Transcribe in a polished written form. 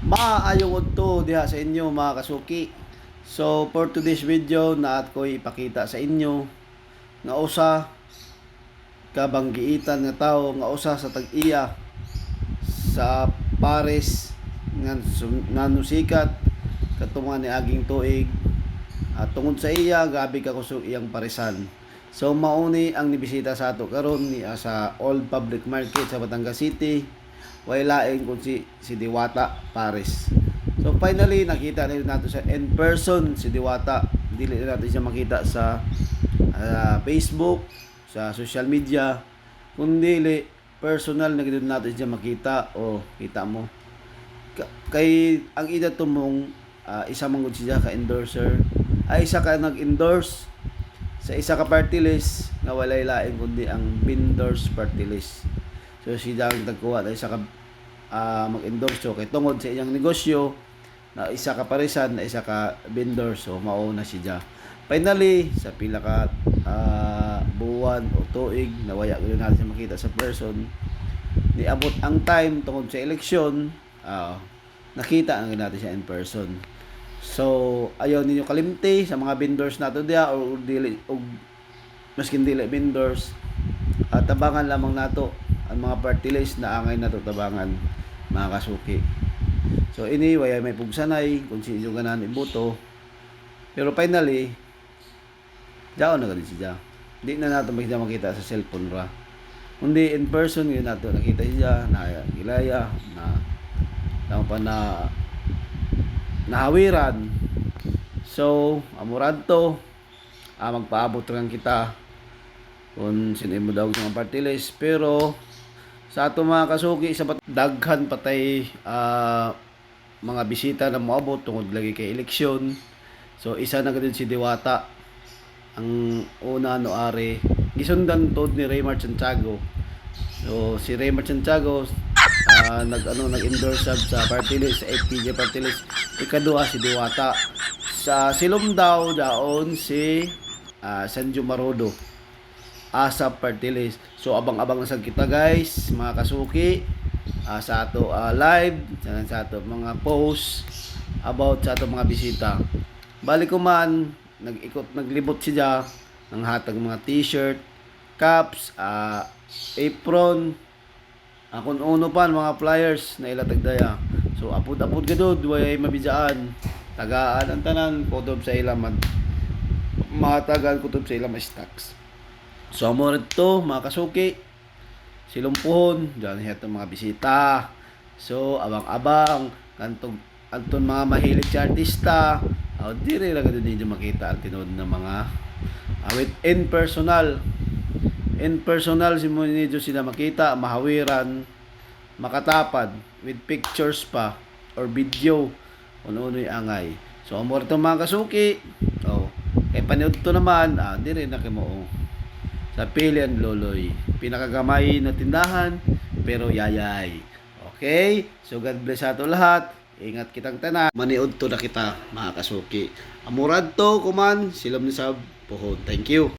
Maayong udto diha sa inyo mga kasuki. So for today's video naat ko ipakita sa inyo nga usa ka banggiitan nga tawo nga usa sa tag-iya sa Paris nga nanusikat katungan ni aging tuig at tungod sa iya gabi ka kusog iyang parisan. So mauni ang nibisita sa ato karon ni sa Old Public Market sa Batangas City. Way laing kung si Diwata Paris. So finally nakita na natin siya in person si Diwata. Dili na natin siya makita sa Facebook, sa social media, kundi personal na gid natin siya makita. O kita mo kay ang ida tumong isa man gud siya ka endorser ay isa ka nag-endorse sa isa ka party list nga walay lain kundi ang Vendors Party List. So siya ang tagkuha na isa ka mag-endorse so kay tungod sa iyang negosyo na isa ka parisan na isa ka vendor so mao na siya. Finally sa pila ka buwan o tuig na waya gyud natin siya makita sa person niabot ang time tungod sa eleksyon nakita ang natin siya in person. So ayaw ninyo kalimti sa mga vendors nato diha or dili og maskin dili vendors tabangan lamang nato ang mga party list na angay nato tabangan mga kasuki. So anyway may pugsanay kung sino ganan iboto pero finally daon na gani siya. Di na nato makita sa cellphone ra kundi in person yun nato nakita siya na gilaya na lang pa na nahawiran. So amuradto magpaabot lang kita kung sino mo daw sa party list pero sa ato mga kasuki sa daghan patay mga bisita na moabot tungod lagi kay eleksyon. So isa na gid si Diwata ang una no are gisundan tod ni Raymar Santiago. So si Raymar Santiago nag-endorse sa party list sa FPJ party list. Ikaduha si Diwata. Sa Silumdaw daon si Sanjo Marodo sa party list. So abang-abang na sad kita guys mga kasuki sa ato live sa ato mga post about sa ato mga bisita. Balik ko man naglibot siya ng hatag mga t-shirt, caps, apron, kung uno pa mga flyers na ilatag daya. So apod-apod gadud way mabijaan. Tagaan ang tanan kutob sa ilaman. Matagal kutob sa ilang stocks. So amo rito mga kasuki silumpuhon diyan itong mga bisita. So abang-abang anton mga mahilig sa artista diri lang gud ninyo makita ang tinuod ng mga with in personal si mo ninyo sila makita mahawiran makatapad with pictures pa or video uno-unoy angay. So amo rito mga kasuki kay paniud to naman diri na kamo sa Pilian Loloy. Pinakagamay na tindahan pero yayay. Okay? So God bless ato lahat. Ingat kitang tanan. Maniud to na kita mga kasuki. Amurad to kuman silom ni sab pohon. Thank you.